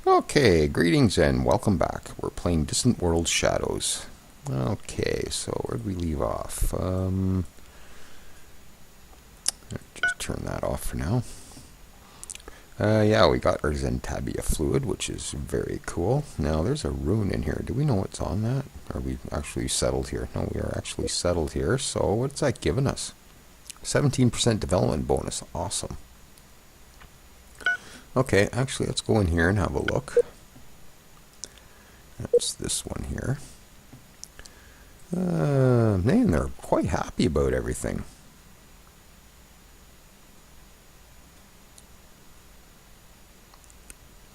Okay, greetings and welcome back. We're playing Distant World Shadows. Okay, so where'd we leave off? Just turn that off for now. Yeah, we got our Zentabia fluid, which is very cool. Now, there's a rune in here. Do we know what's on that? Are we actually settled here? No, we are actually settled here. So what's that giving us? 17% development bonus. Awesome. Okay, actually, let's go in here and have a look. That's this one here. Man, they're quite happy about everything.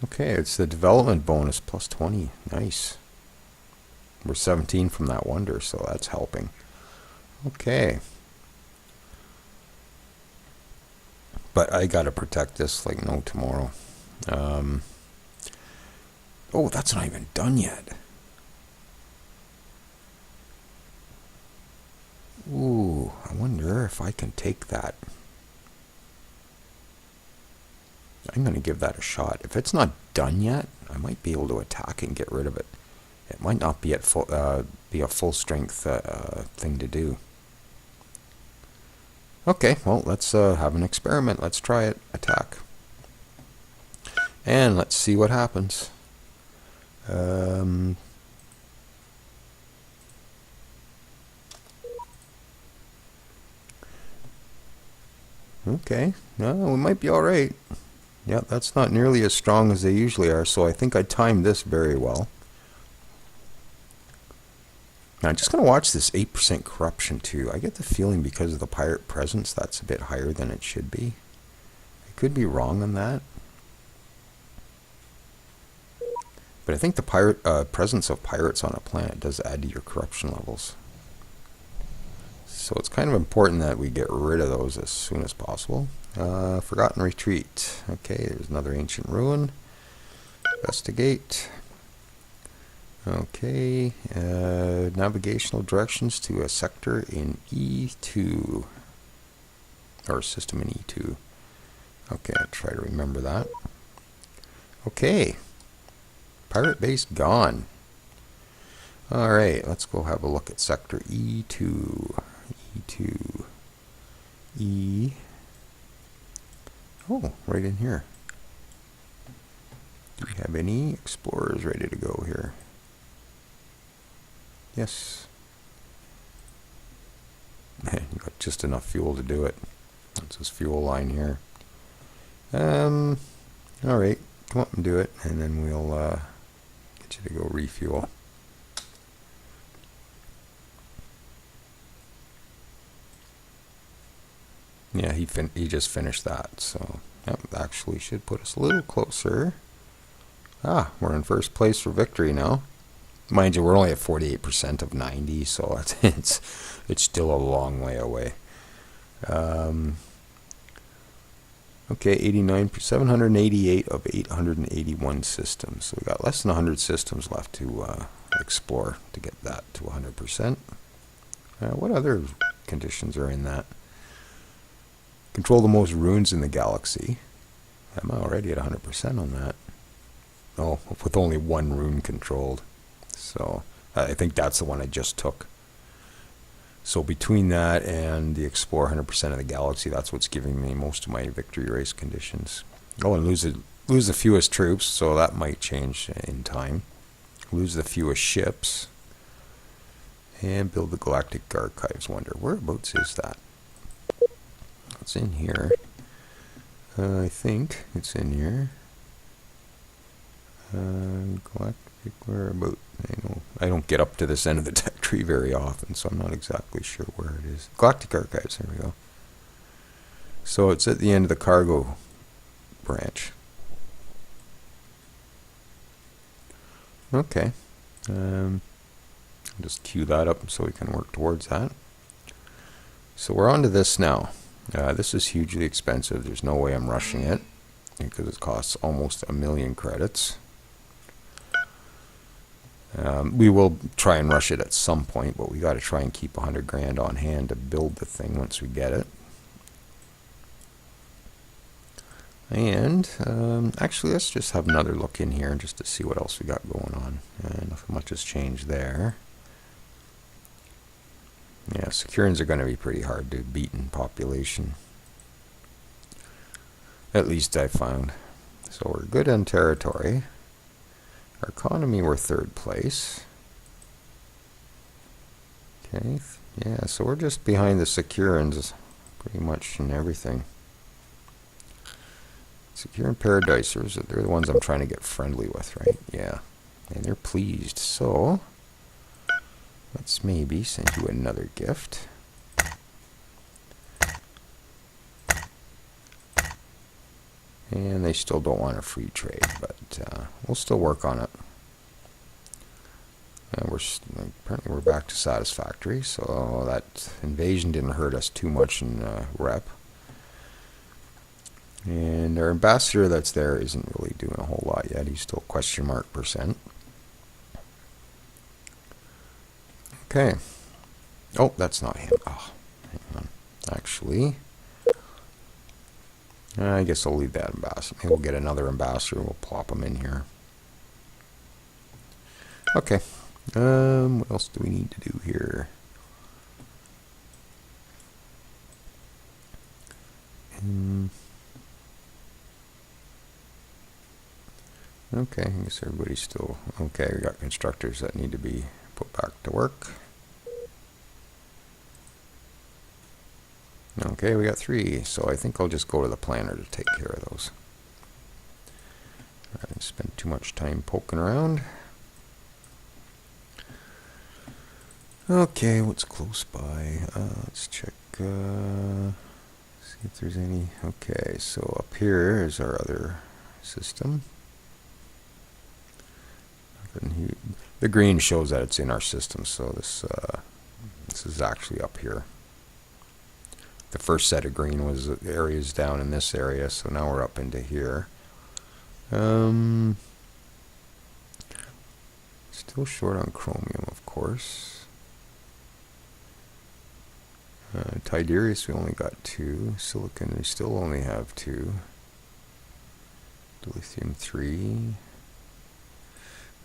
Okay, it's the development bonus plus 20. Nice. We're 17 from that wonder, so that's helping. Okay. But I gotta protect this like no tomorrow. Oh, that's not even done yet. Ooh, I wonder if I can take that. I'm going to give that a shot. If it's not done yet, I might be able to attack and get rid of it. It might not be at full, be a full strength thing to do. Okay, well, let's have an experiment. Let's try it. Attack. And let's see what happens. Okay, no, we might be alright. Yeah, that's not nearly as strong as they usually are, so I think I timed this very well. Now, I'm just going to watch this 8% corruption too. I get the feeling because of the pirate presence, that's a bit higher than it should be. I could be wrong on that. But I think the presence of pirates on a planet does add to your corruption levels. So it's kind of important that we get rid of those as soon as possible. Forgotten Retreat. Okay, there's another ancient ruin. Investigate. Okay, navigational directions to a sector in E2. Or system in E2. Okay, I'll try to remember that. Okay. Pirate base gone. Alright, let's go have a look at sector E2. E2. E. Oh, right in here. Do we have any explorers ready to go here? Yes. You got just enough fuel to do it. That's this fuel line here. Alright, come up and do it, and then we'll get you to go refuel. Yeah, he just finished that, so yep, actually should put us a little closer. Ah, we're in first place for victory now. Mind you, we're only at 48% of 90, so it's still a long way away. Okay, 788 of 881 systems. So we got less than 100 systems left to explore to get that to 100%. What other conditions are in that? Control the most runes in the galaxy. I'm already at 100% on that. Oh, with only one rune controlled. So I think that's the one I just took. So between that and the explore 100% of the galaxy, that's what's giving me most of my victory race conditions. Oh, and lose the fewest troops, so that might change in time. Lose the fewest ships. And build the Galactic Archives Wonder. Whereabouts is that? It's in here. I think it's in here. Galactic, whereabouts? I don't get up to this end of the tech tree very often, so I'm not exactly sure where it is. Galactic Archives, there we go. So it's at the end of the cargo branch. Okay. I'll just queue that up so we can work towards that. So we're on to this now. This is hugely expensive. There's no way I'm rushing it because it costs almost 1,000,000 credits. We will try and rush it at some point, but we got to try and keep 100 grand on hand to build the thing once we get it. And actually, let's just have another look in here just to see what else we got going on. Nothing much has changed there. Yeah, Securans are going to be pretty hard to beat in population. At least I found. So we're good on territory. Our economy, we're third place. Okay, yeah, so we're just behind the Securans pretty much in everything. Securan Paradisers, they're the ones I'm trying to get friendly with, right? Yeah, and they're pleased. So let's maybe send you another gift. And they still don't want a free trade, but we'll still work on it. Apparently we're back to satisfactory, so that invasion didn't hurt us too much in rep. And our ambassador that's there isn't really doing a whole lot yet. He's still question mark %. Okay. Oh, that's not him. Oh, hang on. Actually, I guess I'll leave that ambassador. Maybe we'll get another ambassador. We'll plop him in here. Okay. What else do we need to do here? Okay, I guess everybody's still okay. We got constructors that need to be put back to work. Okay, we got 3, so I think I'll just go to the planner to take care of those. I didn't spend too much time poking around. Okay, what's close by? Let's check, see if there's any. Okay, so up here is our other system. The green shows that it's in our system, so this is actually up here. The first set of green was areas down in this area, so now we're up into here. Still short on chromium, of course. Tiberius, we only got 2. Silicon, we still only have 2. Dilithium, 3.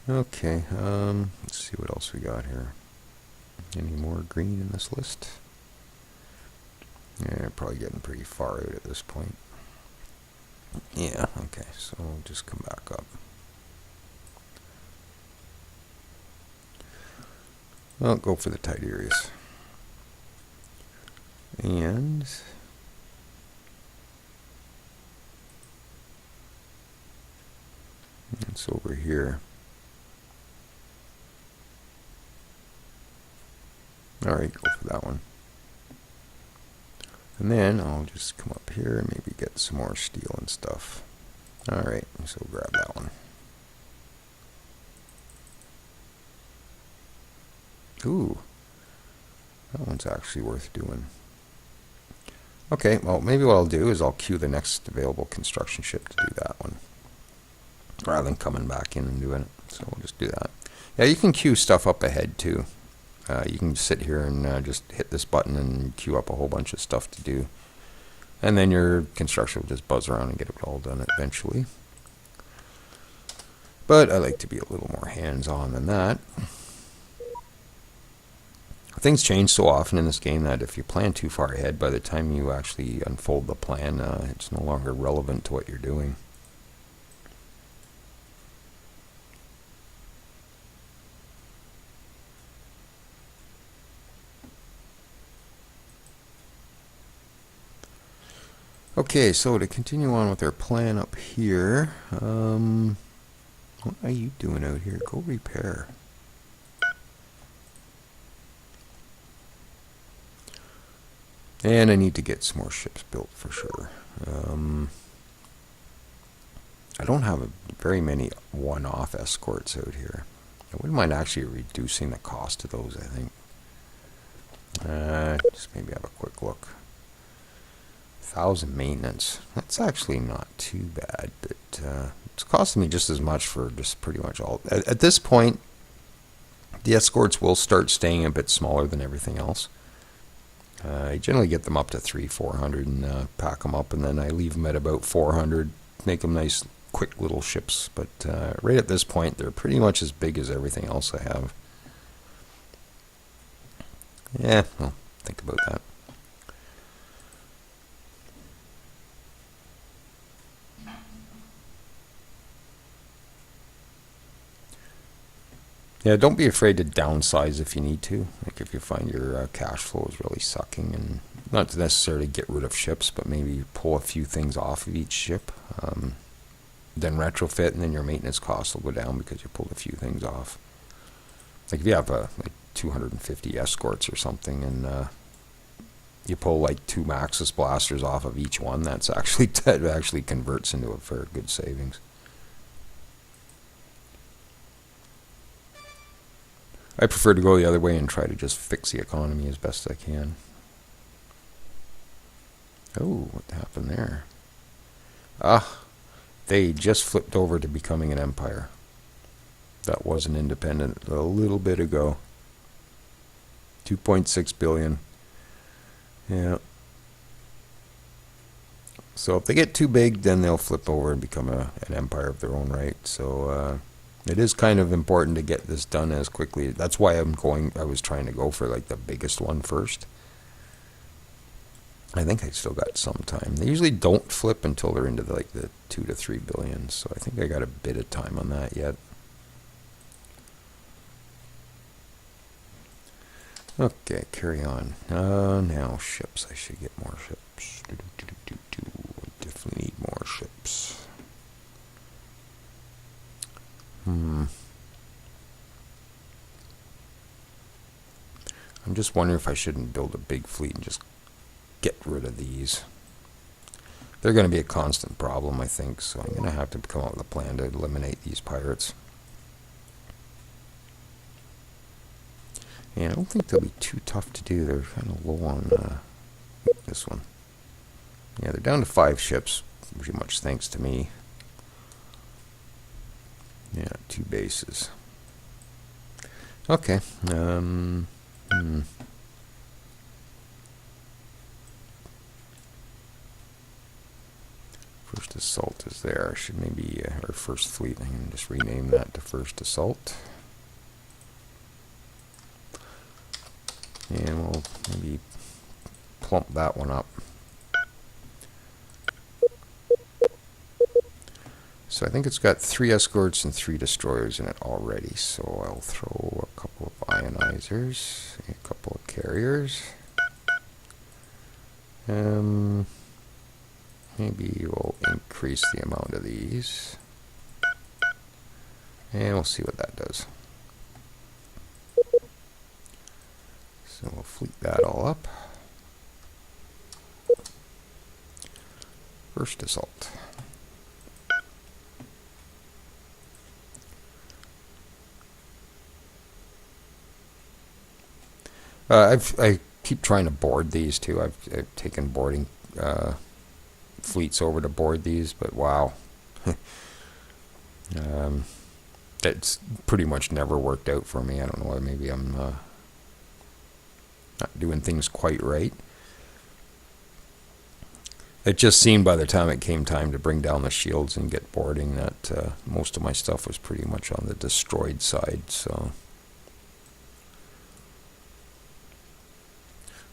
Okay, let's see what else we got here. Any more green in this list? Yeah, probably getting pretty far out at this point. Yeah, okay, so we'll just come back up. I'll go for the Tiberius. And it's over here. Alright, go for that one. And then I'll just come up here and maybe get some more steel and stuff. Alright, so grab that one. Ooh, that one's actually worth doing. Okay, well, maybe what I'll do is I'll queue the next available construction ship to do that one, rather than coming back in and doing it. So we'll just do that. Yeah, you can queue stuff up ahead too. You can sit here and just hit this button and queue up a whole bunch of stuff to do. And then your construction will just buzz around and get it all done eventually. But I like to be a little more hands-on than that. Things change so often in this game that if you plan too far ahead, by the time you actually unfold the plan, it's no longer relevant to what you're doing. Okay, so to continue on with our plan up here, what are you doing out here? Go repair. And I need to get some more ships built for sure. I don't have very many one-off escorts out here. I wouldn't mind actually reducing the cost of those, I think. Just maybe have a quick look. 1,000 maintenance. That's actually not too bad, but it's costing me just as much for just pretty much all. At this point, the escorts will start staying a bit smaller than everything else. I generally get them up to 300-400 and pack them up, and then I leave them at about 400, make them nice, quick little ships. But right at this point, they're pretty much as big as everything else I have. Yeah, well, think about that. Yeah, don't be afraid to downsize if you need to. Like if you find your cash flow is really sucking, and not to necessarily get rid of ships, but maybe pull a few things off of each ship, then retrofit, and then your maintenance costs will go down because you pulled a few things off. Like if you have like 250 escorts or something, and you pull like 2 Maxis blasters off of each one, that actually converts into a very good savings. I prefer to go the other way and try to just fix the economy as best I can. Oh, what happened there? Ah, they just flipped over to becoming an empire. That was an independent a little bit ago. 2.6 billion. Yeah. So if they get too big, then they'll flip over and become an empire of their own right. So it is kind of important to get this done as quickly. That's why I was trying to go for like the biggest one first. I think I still got some time. They usually don't flip until they're into like the 2 to 3 billion. So I think I got a bit of time on that yet. Okay, carry on. Now ships. I should get more ships. I definitely need more ships. I'm just wondering if I shouldn't build a big fleet and just get rid of these. They're going to be a constant problem, I think, so I'm going to have to come up with a plan to eliminate these pirates. Yeah, I don't think they'll be too tough to do. They're kind of low on this one. Yeah, they're down to 5 ships, pretty much thanks to me. Yeah, 2 bases. Okay. First assault is there. I should maybe our first fleet. I can just rename that to first assault. And we'll maybe plump that one up. So I think it's got 3 escorts and 3 destroyers in it already. So I'll throw a couple of ionizers, a couple of carriers. Maybe we'll increase the amount of these. And we'll see what that does. So we'll fleet that all up. First assault. I keep trying to board these too. I've taken boarding fleets over to board these, but wow. That's pretty much never worked out for me. I don't know, maybe I'm not doing things quite right. It just seemed by the time it came time to bring down the shields and get boarding that most of my stuff was pretty much on the destroyed side, so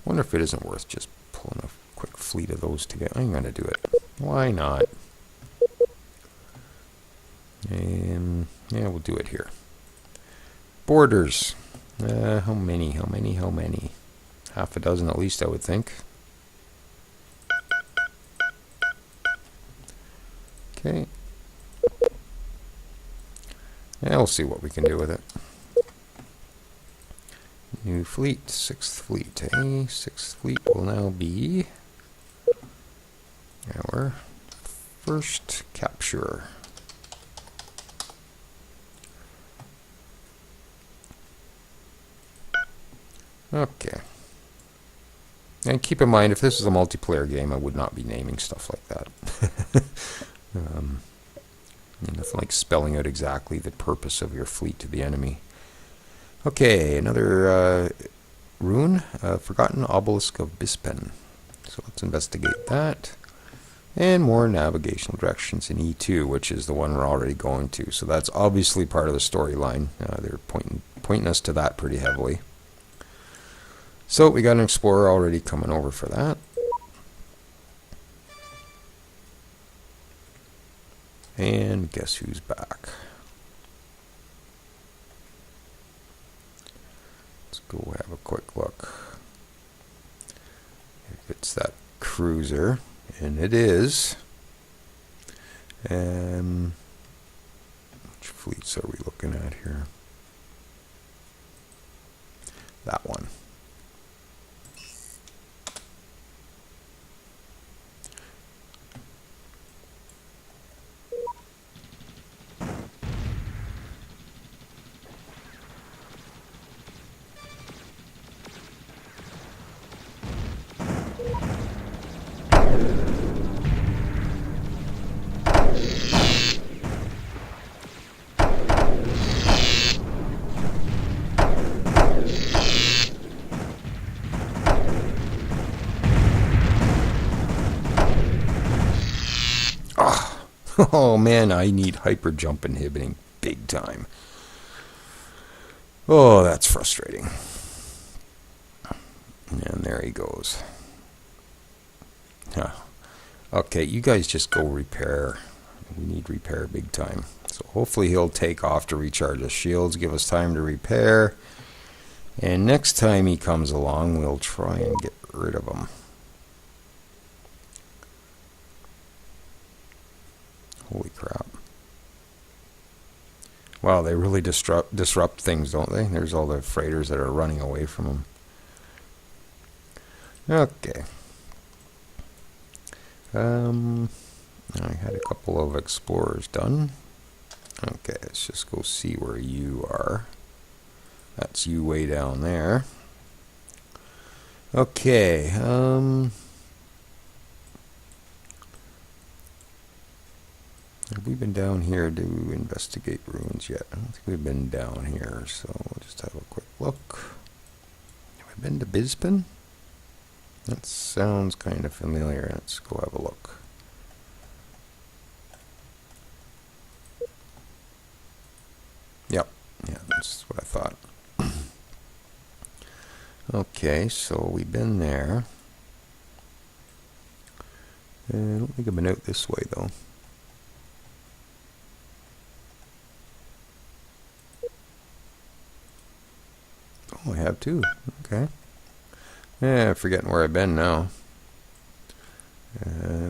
I wonder if it isn't worth just pulling a quick fleet of those together. I'm going to do it. Why not? And yeah, we'll do it here. Borders. How many? Half a dozen at least, I would think. Okay. Yeah, we'll see what we can do with it. New fleet, 6th fleet. 6th fleet will now be our first capture. Okay. And keep in mind, if this is a multiplayer game, I would not be naming stuff like that. Nothing like spelling out exactly the purpose of your fleet to the enemy. Okay, another rune, Forgotten Obelisk of Bispen. So let's investigate that. And more navigational directions in E2, which is the one we're already going to. So that's obviously part of the storyline. They're pointing us to that pretty heavily. So we got an explorer already coming over for that. And guess who's back? Let's go have a quick look. If it's that cruiser, and it is. Which fleets are we looking at here? That one. Oh man, I need hyper jump inhibiting big time. Oh, that's frustrating. And there he goes. Huh. Okay, you guys just go repair. We need repair big time. So hopefully he'll take off to recharge his shields, give us time to repair. And next time he comes along, we'll try and get rid of him. Holy crap. Wow, they really disrupt things, don't they? There's all the freighters that are running away from them. Okay. I had a couple of explorers done. Okay, let's just go see where you are. That's you way down there. Okay, have we been down here to investigate ruins yet? I don't think we've been down here, so we'll just have a quick look. Have we been to Bispen? That sounds kind of familiar. Let's go have a look. Yep, yeah, that's what I thought. Okay, so we've been there. I don't think I've been out this way, though. Oh, I have too. Okay. Yeah, I'm forgetting where I've been now. How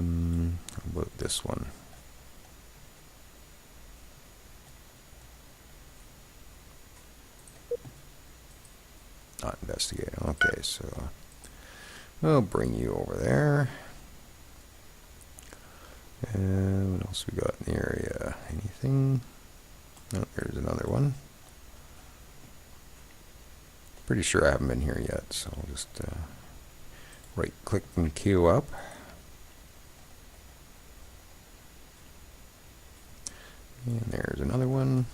about this one? Not investigating. Okay, so I'll bring you over there. And what else we got in the area? Anything? Oh, there's another one. Pretty sure I haven't been here yet, so I'll just right click and queue up. And there's another one.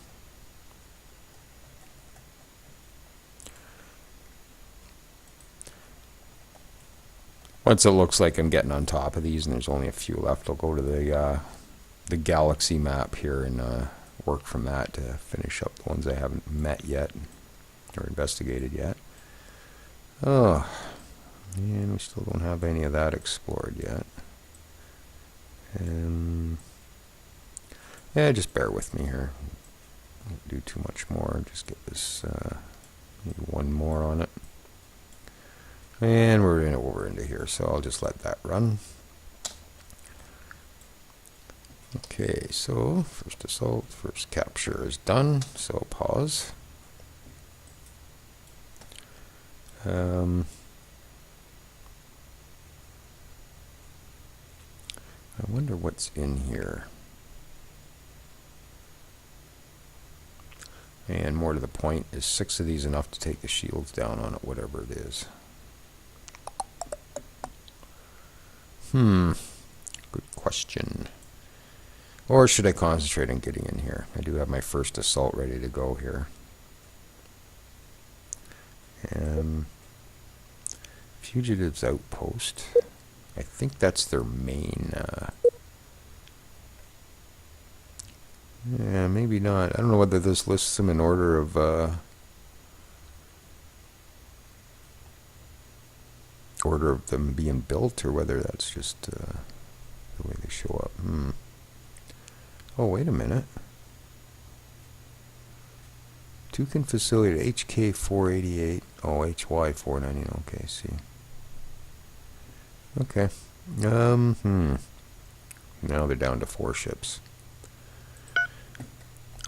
Once it looks like I'm getting on top of these and there's only a few left, I'll go to the galaxy map here and work from that to finish up the ones I haven't met yet or investigated yet. Oh, and we still don't have any of that explored yet. Yeah, just bear with me here. Don't do too much more. Just get this maybe one more on it. And we're over into here, so I'll just let that run. Okay, so first assault, first capture is done, so pause. I wonder what's in here. And more to the point, is 6 of these enough to take the shields down on it, whatever it is? Good question. Or should I concentrate on getting in here? I do have my first assault ready to go here. Fugitives Outpost. I think that's their main. Yeah, maybe not. I don't know whether this lists them in order of them being built, or whether that's just the way they show up. Oh, wait a minute. Toucan Facility HK 488. Oh, HY 490. Okay, see. Okay. Now they're down to 4 ships.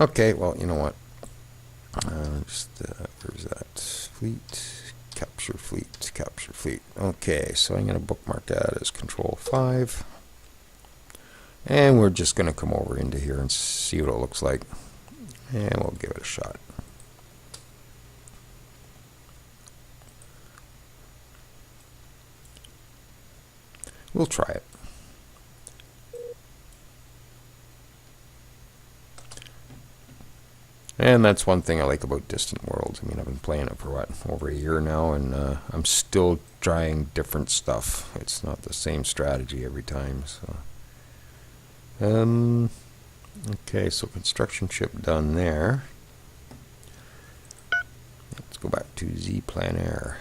Okay, well, you know what? Where's that? Fleet. Capture fleet. Capture fleet. Okay, so I'm going to bookmark that as Control 5. And we're just going to come over into here and see what it looks like. And we'll give it a shot. We'll try it. And that's one thing I like about Distant Worlds. I mean, I've been playing it for, what, over a year now, and I'm still trying different stuff. It's not the same strategy every time, so. Okay, so construction ship done there. Let's go back to Z Plan Air.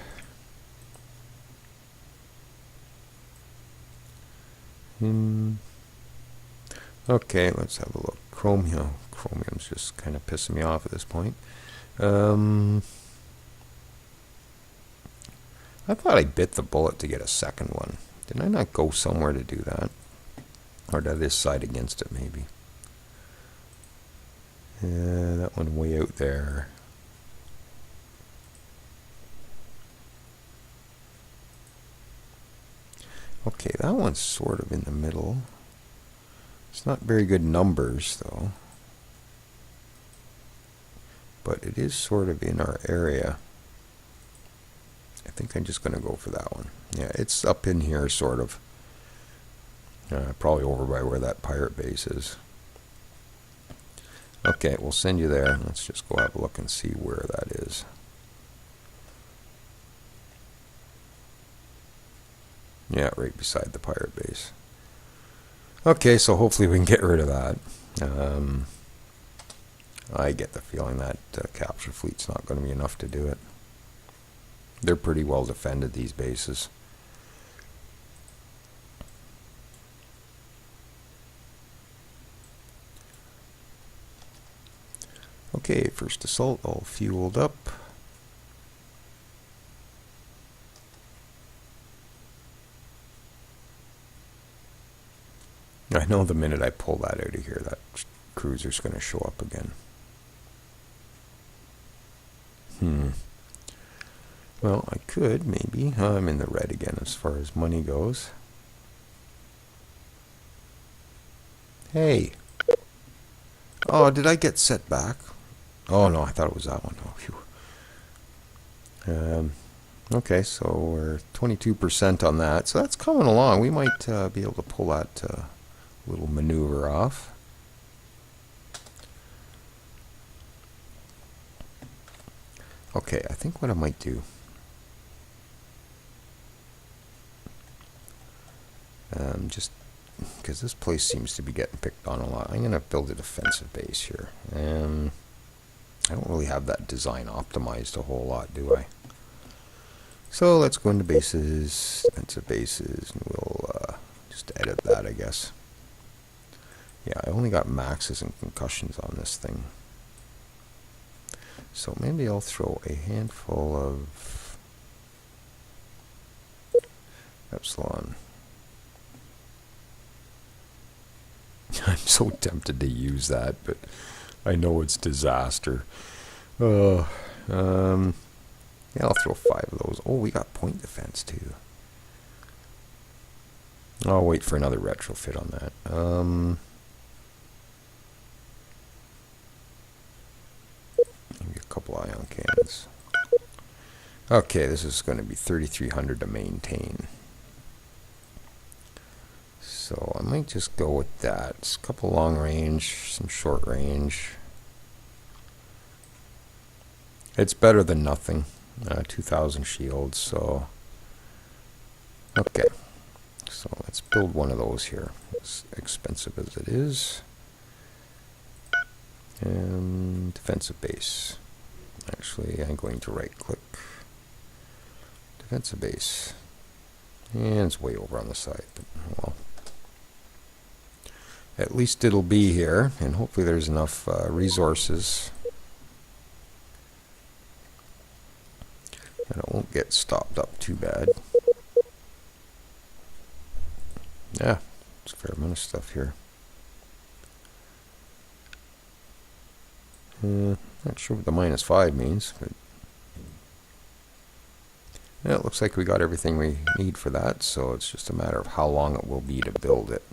Okay, let's have a look. Chromium's just kind of pissing me off at this point. I thought I bit the bullet to get a second one. Did I not go somewhere to do that? Or did I decide against it, maybe? Yeah, that one way out there. Okay, that one's sort of in the middle. It's not very good numbers, though. But it is sort of in our area. I think I'm just going to go for that one. Yeah, it's up in here, sort of. Probably over by where that pirate base is. Okay, we'll send you there. Let's just go have a look and see where that is. Yeah, right beside the pirate base. Okay, so hopefully we can get rid of that. I get the feeling that capture fleet's not going to be enough to do it. They're pretty well defended, these bases. Okay, first assault all fueled up. I know the minute I pull that out of here, that cruiser's going to show up again. Well, I could, maybe. I'm in the red again as far as money goes. Hey! Oh, did I get set back? Oh, no, I thought it was that one. Oh, phew. Okay, so we're 22% on that. So that's coming along. We might be able to pull that little maneuver off. Okay, I think what I might do, just because this place seems to be getting picked on a lot, I'm going to build a defensive base here. I don't really have that design optimized a whole lot, do I? So let's go into bases, defensive bases, and we'll just edit that, I guess. Yeah, I only got maxes and concussions on this thing. So maybe I'll throw a handful of Epsilon. I'm so tempted to use that, but I know it's disaster. Yeah, I'll throw 5 of those. Oh, we got point defense too. I'll wait for another retrofit on that. Maybe a couple ion cannons. Okay, this is going to be 3,300 to maintain. So I might just go with that. It's a couple long range, some short range. It's better than nothing. 2,000 shields, so Okay, so let's build one of those here, as expensive as it is. And defensive base. Actually, I'm going to right click. Defensive base. And it's way over on the side, but well. At least it'll be here, and hopefully there's enough resources and it won't get stopped up too bad. Yeah, it's a fair amount of stuff here. Not sure what the -5 means, but yeah, it looks like we got everything we need for that, so it's just a matter of how long it will be to build it.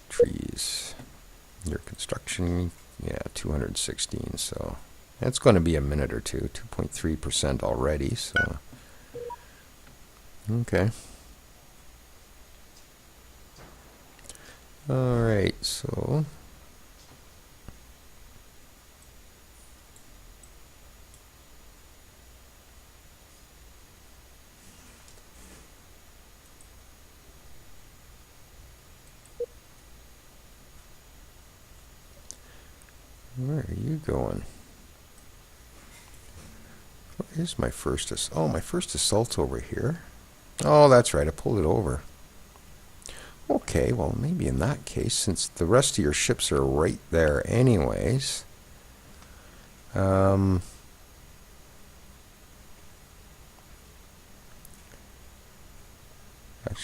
Trees. Your construction, yeah, 216, so it's going to be a minute or two, 2.3% already, so okay. Alright, so where are you going? Where's my first assault? Oh, my first assault's over here. Oh, that's right, I pulled it over. Okay, well, maybe in that case, since the rest of your ships are right there anyways, actually,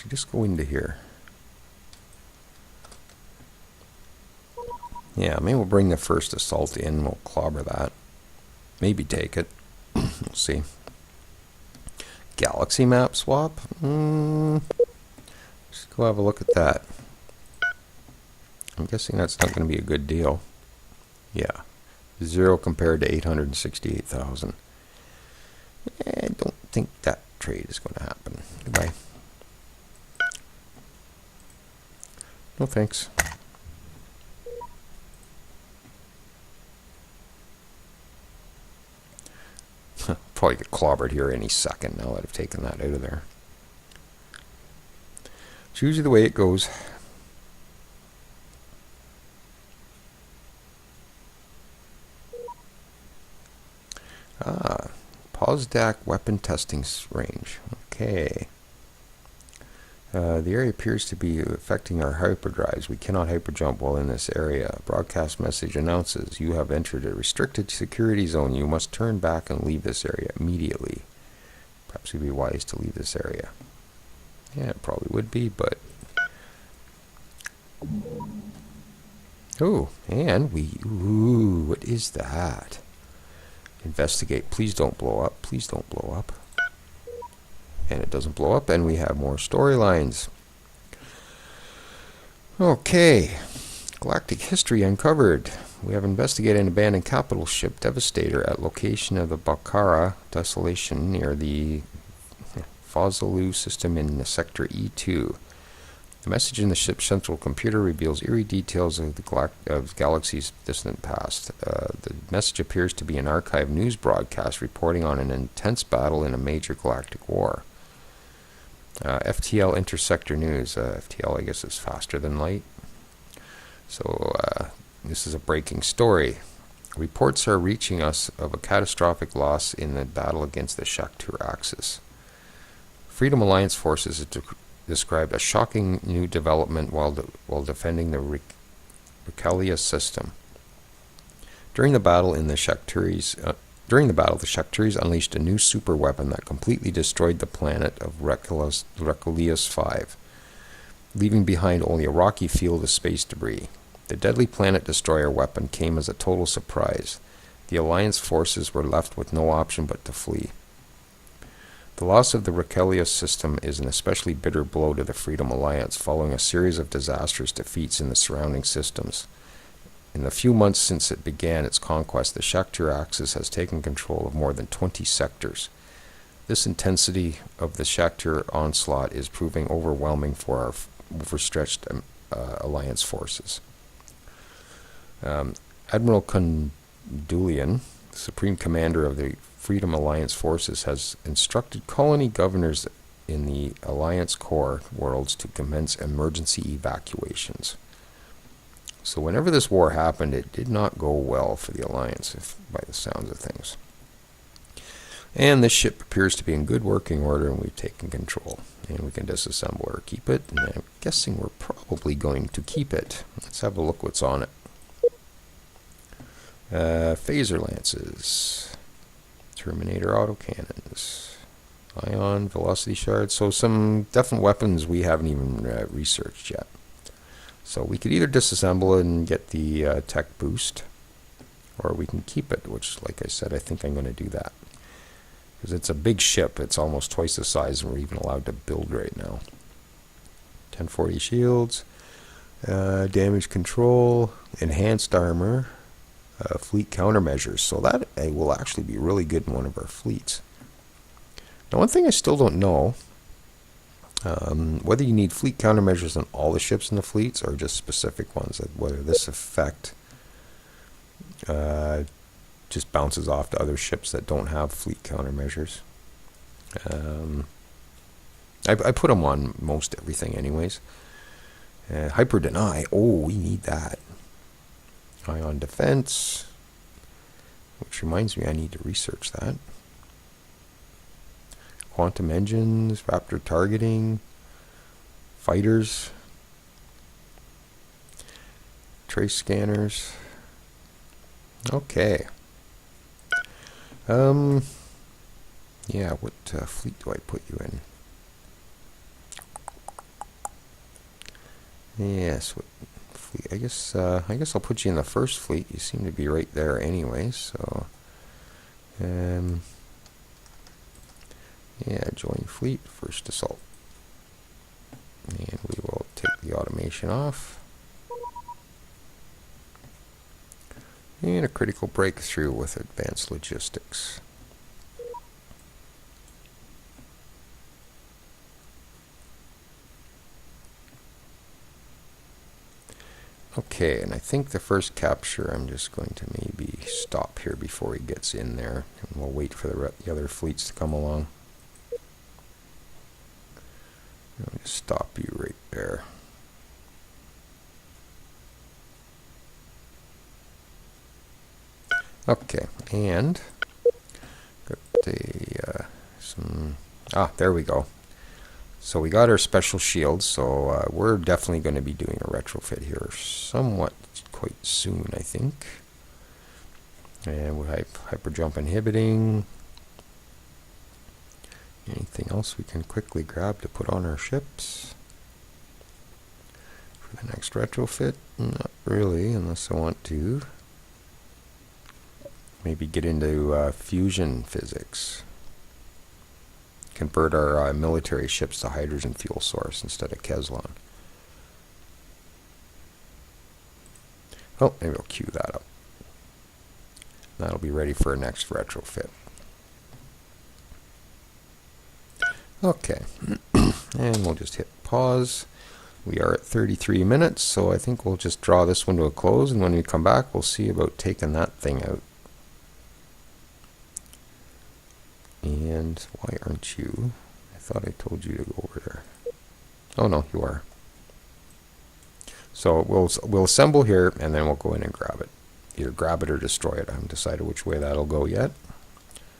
just go into here. Yeah, maybe we'll bring the first assault in, we'll clobber that. Maybe take it. We'll see. Galaxy map swap? Let's go have a look at that. I'm guessing that's not going to be a good deal. Yeah. 0 compared to 868,000. I don't think that trade is going to happen. Goodbye. No thanks. Probably get clobbered here any second now that I've taken that out of there. It's usually the way it goes. Posdac weapon testing range. Okay. The area appears to be affecting our hyperdrives. We cannot hyperjump while in this area. Broadcast message announces you have entered a restricted security zone. You must turn back and leave this area immediately. Perhaps it would be wise to leave this area. Yeah, it probably would be, but... Oh, and we... Ooh, what is that? Investigate. Please don't blow up. Please don't blow up. And it doesn't blow up, and we have more storylines. Okay. Galactic history uncovered. We have investigated an abandoned capital ship, Devastator, at location of the Bakara desolation near the Fazaloo system in the sector E2. The message in the ship's central computer reveals eerie details of the galaxy's distant past. The message appears to be an archived news broadcast reporting on an intense battle in a major galactic war. FTL Intersector News. FTL, I guess, is faster than light. So this is a breaking story. Reports are reaching us of a catastrophic loss in the battle against the Shaktur Axis. Freedom Alliance forces described a shocking new development while defending the Regalia system. During the battle, the Shakturis unleashed a new super weapon that completely destroyed the planet of Regalia 5, leaving behind only a rocky field of space debris. The deadly planet destroyer weapon came as a total surprise. The Alliance forces were left with no option but to flee. The loss of the Regalia system is an especially bitter blow to the Freedom Alliance, following a series of disastrous defeats in the surrounding systems. In the few months since it began its conquest, the Shaktur Axis has taken control of more than 20 sectors. This intensity of the Shaktur onslaught is proving overwhelming for our overstretched Alliance forces. Admiral Condulian, Supreme Commander of the Freedom Alliance forces, has instructed colony governors in the Alliance core worlds to commence emergency evacuations. So whenever this war happened, it did not go well for the Alliance, by the sounds of things. And this ship appears to be in good working order, and we've taken control. And we can disassemble or keep it. And I'm guessing we're probably going to keep it. Let's have a look what's on it. Phaser lances, Terminator autocannons, ion velocity shards. So some definite weapons we haven't even researched yet. So we could either disassemble it and get the tech boost, or we can keep it, which, like I said, I think I'm going to do that. Because it's a big ship. It's almost twice the size we're even allowed to build right now. 1040 shields, damage control, enhanced armor, fleet countermeasures. So that will actually be really good in one of our fleets. Now, one thing I still don't know, whether you need fleet countermeasures on all the ships in the fleets or just specific ones, whether this effect just bounces off to other ships that don't have fleet countermeasures. I put them on most everything anyways. Hyper deny. Oh, we need that. Ion defense. Which reminds me I need to research that. Quantum engines, raptor targeting, fighters, trace scanners. Okay. Yeah, what fleet do I put you in? Yes, what fleet? I guess I'll put you in the first fleet. You seem to be right there anyway, so yeah, join fleet, first assault. And we will take the automation off. And a critical breakthrough with advanced logistics. Okay, and I think the first capture, I'm just going to maybe stop here before he gets in there, and we'll wait for the other fleets to come along. I'll just stop you right there. Okay, and got there we go. So we got our special shields, so we're definitely going to be doing a retrofit here somewhat quite soon, I think. And with hyper jump inhibiting. Anything else we can quickly grab to put on our ships for the next retrofit? Not really, unless I want to maybe get into fusion physics. Convert our military ships to hydrogen fuel source instead of Kevlar. Oh, maybe I'll queue that up. That'll be ready for our next retrofit. Okay, and we'll just hit pause. We are at 33 minutes, so I think we'll just draw this one to a close, and when we come back, we'll see about taking that thing out. And why aren't you? I thought I told you to go over there. Oh no, you are. So we'll assemble here, and then we'll go in and grab it. Either grab it or destroy it. I haven't decided which way that'll go yet.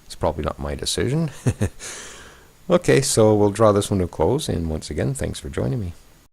It's probably not my decision. Okay, so we'll draw this one to a close, and once again, thanks for joining me.